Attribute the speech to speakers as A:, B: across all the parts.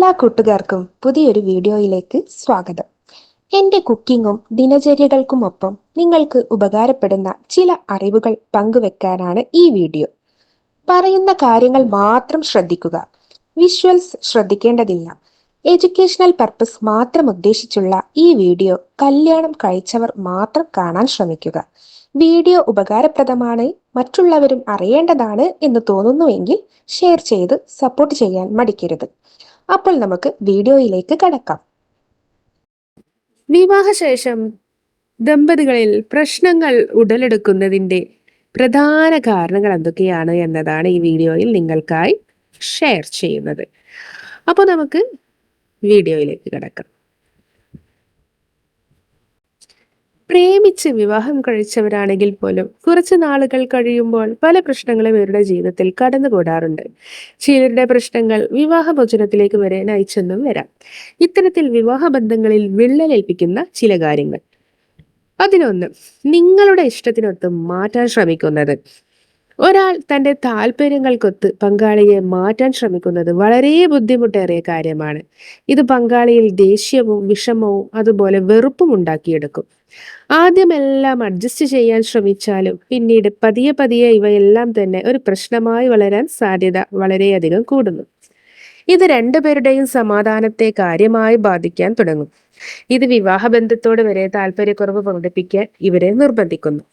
A: എല്ലാ കൂട്ടുകാർക്കും പുതിയൊരു വീഡിയോയിലേക്ക് സ്വാഗതം. എൻ്റെ കുക്കിങ്ങും ദിനചര്യകൾക്കുമൊപ്പം നിങ്ങൾക്ക് ഉപകാരപ്പെടുന്ന ചില അറിവുകൾ പങ്കുവെക്കാനാണ് ഈ വീഡിയോ. പറയുന്ന കാര്യങ്ങൾ മാത്രം ശ്രദ്ധിക്കുക. വിഷ്വൽസ് ശ്രദ്ധിക്കേണ്ടതില്ല. എഡ്യൂക്കേഷണൽ പർപ്പസ് മാത്രം ഉദ്ദേശിച്ചുള്ള ഈ വീഡിയോ കല്യാണം കഴിച്ചവർ മാത്രം കാണാൻ ശ്രമിക്കുക. വീഡിയോ ഉപകാരപ്രദമാണ്, മറ്റുള്ളവരും അറിയേണ്ടതാണ് എന്ന് തോന്നുന്നുവെങ്കിൽ ഷെയർ ചെയ്ത് സപ്പോർട്ട് ചെയ്യാൻ മടിക്കരുത്. അപ്പോൾ നമുക്ക് വീഡിയോയിലേക്ക് കടക്കാം.
B: വിവാഹശേഷം ദമ്പതികളിൽ പ്രശ്നങ്ങൾ ഉടലെടുക്കുന്നതിൻ്റെ പ്രധാന കാരണങ്ങൾ എന്തൊക്കെയാണ് എന്നതാണ് ഈ വീഡിയോയിൽ നിങ്ങൾക്കായി ഷെയർ ചെയ്യുന്നത്. അപ്പോൾ നമുക്ക് വീഡിയോയിലേക്ക് കടക്കാം. പ്രേമിച്ച് വിവാഹം കഴിച്ചവരാണെങ്കിൽ പോലും കുറച്ച് നാളുകൾ കഴിയുമ്പോൾ പല പ്രശ്നങ്ങളും ഇവരുടെ ജീവിതത്തിൽ കടന്നുകൂടാറുണ്ട്. ചിലരുടെ പ്രശ്നങ്ങൾ വിവാഹമോചനത്തിലേക്ക് വരെ നയിച്ചെന്നും വരാം. ഇത്തരത്തിൽ വിവാഹ ബന്ധങ്ങളിൽ വിള്ളലേൽപ്പിക്കുന്ന ചില കാര്യങ്ങൾ. അതിനൊന്ന്, നിങ്ങളുടെ ഇഷ്ടത്തിനൊത്ത് മാറ്റാൻ ശ്രമിക്കുന്നത്. ഒരാൾ തന്റെ താല്പര്യങ്ങൾക്കൊത്ത് പങ്കാളിയെ മാറ്റാൻ ശ്രമിക്കുന്നത് വളരെ ബുദ്ധിമുട്ടേറിയ കാര്യമാണ്. ഇത് പങ്കാളിയിൽ ദേഷ്യവും വിഷമവും അതുപോലെ വെറുപ്പും ഉണ്ടാക്കിയെടുക്കും. ആദ്യമെല്ലാം അഡ്ജസ്റ്റ് ചെയ്യാൻ ശ്രമിച്ചാലും പിന്നീട് പതിയെ പതിയെ ഇവയെല്ലാം തന്നെ ഒരു പ്രശ്നമായി വളരാൻ സാധ്യത വളരെയധികം കൂടുന്നു. ഇത് രണ്ടുപേരുടെയും സമാധാനത്തെ കാര്യമായി ബാധിക്കാൻ തുടങ്ങും. ഇത് വിവാഹബന്ധത്തോട് വരെ താല്പര്യക്കുറവ് പ്രകടിപ്പിക്കാൻ ഇവരെ നിർബന്ധിക്കുന്നു.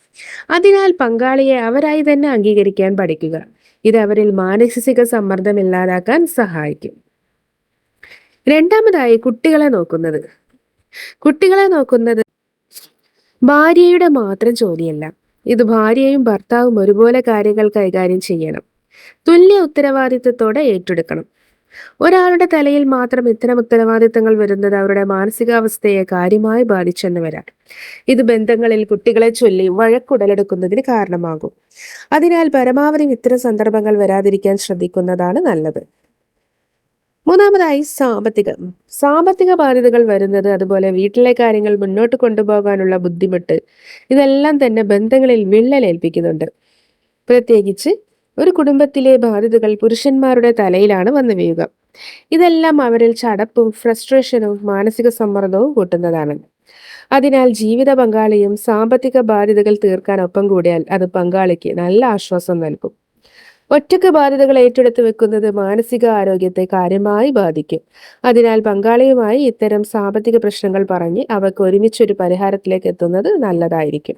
B: അതിനാൽ പങ്കാളിയെ അവരായി തന്നെ അംഗീകരിക്കാൻ പഠിക്കുക. ഇത് അവരിൽ മാനസിക സമ്മർദ്ദം ഇല്ലാതാക്കാൻ സഹായിക്കും. രണ്ടാമതായി, കുട്ടികളെ നോക്കുന്നത്. കുട്ടികളെ നോക്കുന്നത് ഭാര്യയുടെ മാത്രം ജോലിയല്ല. ഇത് ഭാര്യയും ഭർത്താവും ഒരുപോലെ കാര്യങ്ങൾ കൈകാര്യം ചെയ്യണം. തുല്യ ഉത്തരവാദിത്വത്തോടെ ഏറ്റെടുക്കണം. ഒരാളുടെ തലയിൽ മാത്രം ഇത്തരം ഉത്തരവാദിത്തങ്ങൾ വരുന്നത് അവരുടെ മാനസികാവസ്ഥയെ കാര്യമായി ബാധിച്ചെന്ന് വരാം. ഇത് ബന്ധങ്ങളിൽ കുട്ടികളെ ചൊല്ലി വഴക്കുടലെടുക്കുന്നതിന് കാരണമാകും. അതിനാൽ പരമാവധി ഇത്തരം സന്ദർഭങ്ങൾ വരാതിരിക്കാൻ ശ്രദ്ധിക്കുന്നതാണ് നല്ലത്. മൂന്നാമതായി, സാമ്പത്തിക ബാധ്യതകൾ വരുന്നത്, അതുപോലെ വീട്ടിലെ കാര്യങ്ങൾ മുന്നോട്ട് കൊണ്ടുപോകാനുള്ള ബുദ്ധിമുട്ട്, ഇതെല്ലാം തന്നെ ബന്ധങ്ങളിൽ വിള്ളലേൽപ്പിക്കുന്നുണ്ട്. പ്രത്യേകിച്ച് ഒരു കുടുംബത്തിലെ ബാധ്യതകൾ പുരുഷന്മാരുടെ തലയിലാണ് വന്നു വീഴുക. ഇതെല്ലാം അവരിൽ ചടപ്പും ഫ്രസ്ട്രേഷനും മാനസിക സമ്മർദ്ദവും കൂട്ടുന്നതാണ്. അതിനാൽ ജീവിത പങ്കാളിയും സാമ്പത്തിക ബാധ്യതകൾ തീർക്കാൻ ഒപ്പം കൂടിയാൽ അത് പങ്കാളിക്ക് നല്ല ആശ്വാസം നൽകും. ഒറ്റയ്ക്ക് ബാധ്യതകൾ ഏറ്റെടുത്ത് വെക്കുന്നത് മാനസിക ആരോഗ്യത്തെ കാര്യമായി ബാധിക്കും. അതിനാൽ പങ്കാളിയുമായി ഇത്തരം സാമ്പത്തിക പ്രശ്നങ്ങൾ പറഞ്ഞ് അവർക്ക് ഒരുമിച്ചൊരു പരിഹാരത്തിലേക്ക് എത്തുന്നത് നല്ലതായിരിക്കും.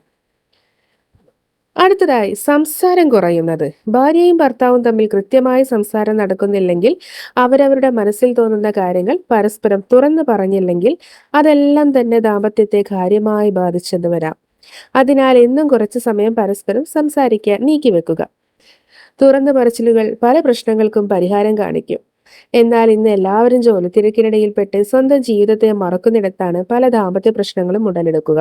B: അടുത്തതായി, സംസാരം കുറയുന്നത്. ഭാര്യയും ഭർത്താവും തമ്മിൽ കൃത്യമായി സംസാരം നടക്കുന്നില്ലെങ്കിൽ, അവരവരുടെ മനസ്സിൽ തോന്നുന്ന കാര്യങ്ങൾ പരസ്പരം തുറന്നു പറഞ്ഞില്ലെങ്കിൽ അതെല്ലാം തന്നെ ദാമ്പത്യത്തെ കാര്യമായി ബാധിച്ചെന്ന് വരാം. അതിനാൽ എന്നും കുറച്ചു സമയം പരസ്പരം സംസാരിക്കാൻ നീക്കിവെക്കുക. തുറന്നു പറച്ചിലുകൾ പല പ്രശ്നങ്ങൾക്കും പരിഹാരം കാണിക്കും. എന്നാൽ ഇന്ന് എല്ലാവരും ജോലി തിരക്കിനിടയിൽപ്പെട്ട് സ്വന്തം ജീവിതത്തെ മറക്കുന്നിടത്താണ് പല ദാമ്പത്യ പ്രശ്നങ്ങളും ഉടലെടുക്കുക.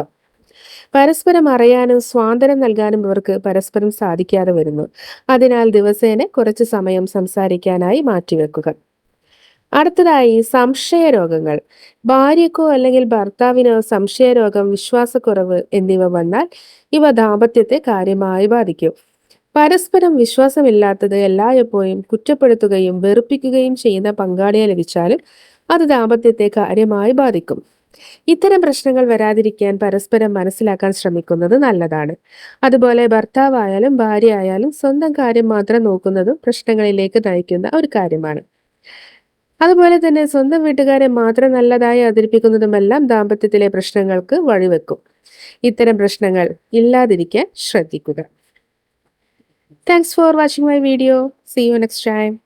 B: പരസ്പരം അറിയാനും സ്വാതന്ത്ര്യം നൽകാനും ഇവർക്ക് പരസ്പരം സാധിക്കാതെ വരുന്നു. അതിനാൽ ദിവസേന കുറച്ച് സമയം സംസാരിക്കാനായി മാറ്റിവെക്കുക. അടുത്തതായി, സംശയരോഗങ്ങൾ. ഭാര്യക്കോ അല്ലെങ്കിൽ ഭർത്താവിനോ സംശയരോഗം, വിശ്വാസക്കുറവ് എന്നിവ വന്നാൽ ഇവ ദാമ്പത്യത്തെ കാര്യമായി ബാധിക്കും. പരസ്പരം വിശ്വാസമില്ലാത്തത് എല്ലായ്പ്പോഴും കുറ്റപ്പെടുത്തുകയും വെറുപ്പിക്കുകയും ചെയ്യുന്ന പങ്കാളിയെ ലഭിച്ചാലും അത് ദാമ്പത്യത്തെ കാര്യമായി ബാധിക്കും. ഇത്തരം പ്രശ്നങ്ങൾ വരാതിരിക്കാൻ പരസ്പരം മനസ്സിലാക്കാൻ ശ്രമിക്കുന്നത് നല്ലതാണ്. അതുപോലെ ഭർത്താവായാലും ഭാര്യ ആയാലും സ്വന്തം കാര്യം മാത്രം നോക്കുന്നതും പ്രശ്നങ്ങളിലേക്ക് നയിക്കുന്ന ഒരു കാര്യമാണ്. അതുപോലെ തന്നെ സ്വന്തം വീട്ടുകാരെ മാത്രം നല്ലതായി അവതരിപ്പിക്കുന്നതുമെല്ലാം ദാമ്പത്യത്തിലെ പ്രശ്നങ്ങൾക്ക് വഴിവെക്കും. ഇത്തരം പ്രശ്നങ്ങൾ ഇല്ലാതിരിക്കാൻ ശ്രദ്ധിക്കുക. Thanks for watching my video. See you next time.